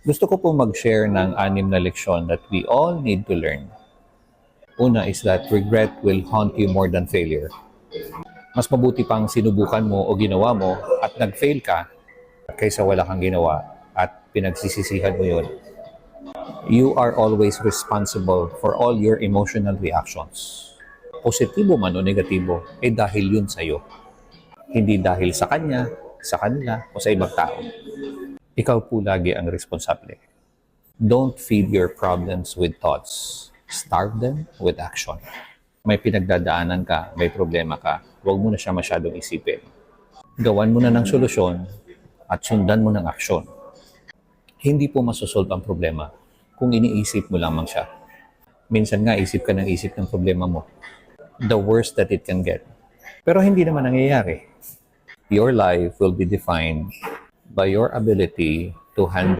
Gusto ko po mag-share ng 6 na leksyon that we all need to learn. Una is that regret will haunt you more than failure. Mas mabuti pang sinubukan mo o ginawa mo at nag-fail ka kaysa wala kang ginawa at pinagsisisihan mo yun. You are always responsible for all your emotional reactions. Positibo man o negatibo, dahil yun sa'yo. Hindi dahil sa kanya, sa kanila, o sa ibang tao. Ikaw po lagi ang responsable. Don't feed your problems with thoughts. Starve them with action. May pinagdadaanan ka, may problema ka, huwag mo na siya masyadong isipin. Gawan mo na ng solusyon at sundan mo ng aksyon. Hindi po masosolve ang problema kung iniisip mo lamang siya. Minsan nga, isip ka ng isip ng problema mo. The worst that it can get. Pero hindi naman nangyayari. Your life will be defined by your ability to handle